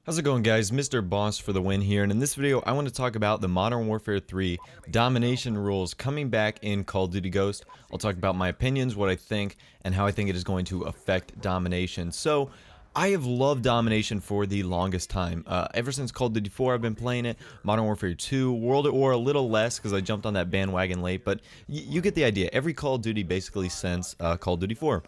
How's it going, guys? Mr. Boss for the win here, and in this video I want to talk about the Modern Warfare 3 domination rules coming back in Call of Duty Ghosts. I'll talk about my opinions, what I think, and how I think it is going to affect domination. So, I have loved domination for the longest time. Ever since Call of Duty 4 I've been playing it, Modern Warfare 2, World at War a little less because I jumped on that bandwagon late, but you get the idea. Every Call of Duty basically since Call of Duty 4.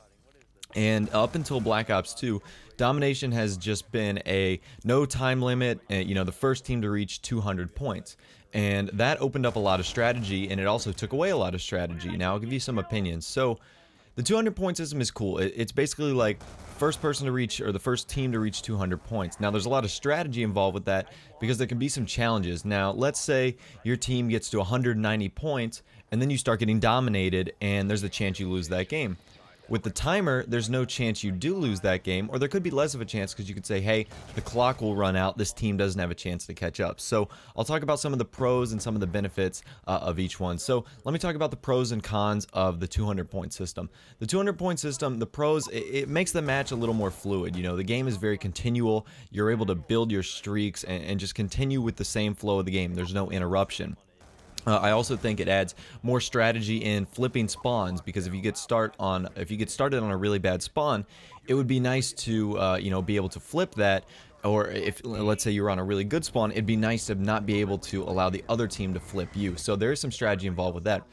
And up until Black Ops 2, domination has just been a no time limit, and the first team to reach 200 points. And that opened up a lot of strategy, and it also took away a lot of strategy. Now, I'll give you some opinions. So, the 200 point system is cool. It's basically like first person to reach, or the first team to reach 200 points. Now, there's a lot of strategy involved with that because there can be some challenges. Now, let's say your team gets to 190 points, and then you start getting dominated, and there's a chance you lose that game. With the timer, there's no chance you do lose that game, or there could be less of a chance because you could say, hey, the clock will run out, this team doesn't have a chance to catch up. So I'll talk about some of the pros and some of the benefits of each one. So let me talk about the pros and cons of the 200-point system. The 200-point system, the pros, it makes the match a little more fluid. The game is very continual. You're able to build your streaks and just continue with the same flow of the game. There's no interruption. I also think it adds more strategy in flipping spawns, because if you get started on a really bad spawn, it would be nice to be able to flip that. Or if, let's say, you're on a really good spawn, it'd be nice to not be able to allow the other team to flip you. So there is some strategy involved with that.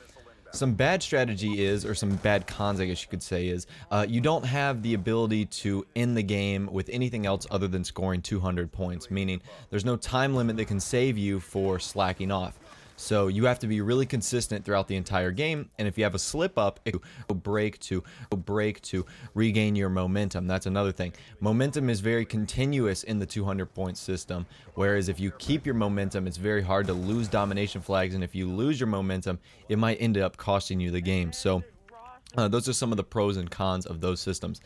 Some bad strategy is, or some bad cons I guess you could say is, you don't have the ability to end the game with anything else other than scoring 200 points, meaning there's no time limit that can save you for slacking off. So you have to be really consistent throughout the entire game, and if you have a slip up, it will break to regain your momentum. That's another thing. Momentum is very continuous in the 200-point system, whereas if you keep your momentum, it's very hard to lose domination flags, and if you lose your momentum, it might end up costing you the game. So those are some of the pros and cons of those systems.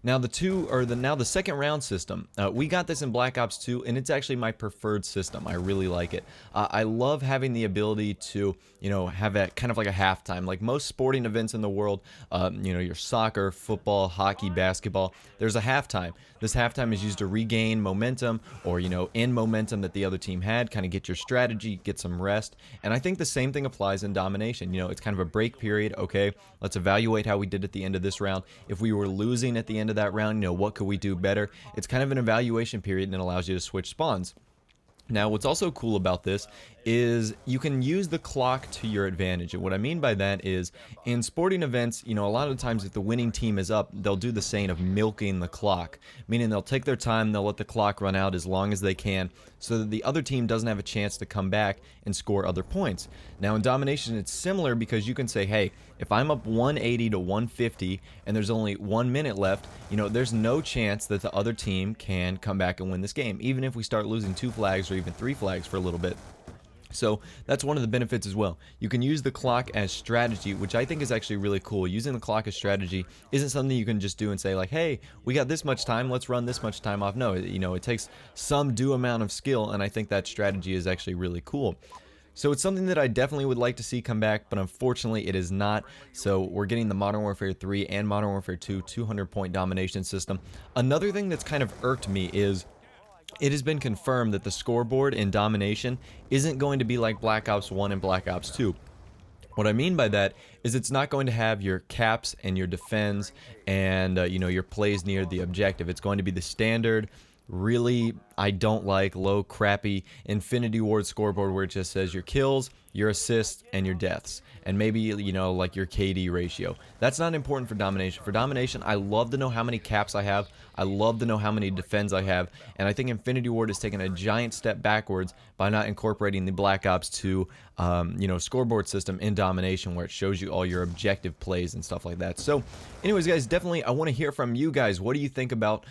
Now the second round system, we got this in Black Ops 2, and it's actually my preferred system. I really like it. I love having the ability to, have a kind of like a halftime. Like most sporting events in the world, your soccer, football, hockey, basketball, there's a halftime. This halftime is used to regain momentum, or, end momentum that the other team had, kind of get your strategy, get some rest. And I think the same thing applies in domination. It's kind of a break period. Okay, let's evaluate how we did at the end of this round. If we were losing at the end of that round, what could we do better? It's kind of an evaluation period, and it allows you to switch spawns. Now, what's also cool about this is you can use the clock to your advantage. And what I mean by that is, in sporting events, a lot of the times if the winning team is up, they'll do the saying of milking the clock, meaning they'll take their time, they'll let the clock run out as long as they can so that the other team doesn't have a chance to come back and score other points. Now, in domination, it's similar because you can say, hey, if I'm up 180 to 150 and there's only 1 minute left, there's no chance that the other team can come back and win this game, even if we start losing 2 flags or even 3 flags for a little bit. So that's one of the benefits as well. You can use the clock as strategy, which I think is actually really cool. Using the clock as strategy isn't something you can just do and say like, hey, we got this much time, let's run this much time off. No, it takes some due amount of skill, and I think that strategy is actually really cool. So it's something that I definitely would like to see come back, but unfortunately it is not. So we're getting the Modern Warfare 3 and Modern Warfare 2 200-point domination system. Another thing that's kind of irked me is, it has been confirmed that the scoreboard in domination isn't going to be like Black Ops 1 and Black Ops 2. What I mean by that is it's not going to have your caps and your defends and your plays near the objective. It's going to be the standard, really, I don't like, low, crappy Infinity Ward scoreboard where it just says your kills, your assists, and your deaths, and maybe like your KD ratio. That's not important for domination. For domination, I love to know how many caps I have, I love to know how many defends I have, and I think Infinity Ward has taken a giant step backwards by not incorporating the Black Ops 2 scoreboard system in domination, where it shows you all your objective plays and stuff like that. So anyways, guys, definitely I want to hear from you guys. What do you think about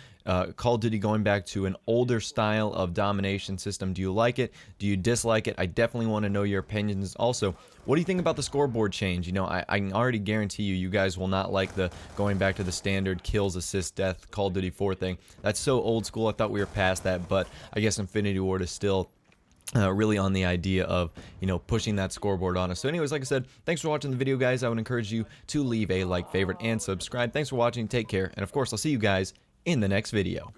Call of Duty going back to an older style of domination system? Do you like it? Do you dislike it? I definitely want to know your opinions. Also, what do you think about the scoreboard change? I can already guarantee you guys will not like the going back to the standard kills, assists, death, Call of Duty 4 thing. That's so old school. I thought we were past that, but I guess Infinity Ward is still really on the idea of pushing that scoreboard on us. So anyways, like I said, thanks for watching the video, guys. I would encourage you to leave a like, favorite, and subscribe. Thanks for watching. Take care, and of course I'll see you guys in the next video.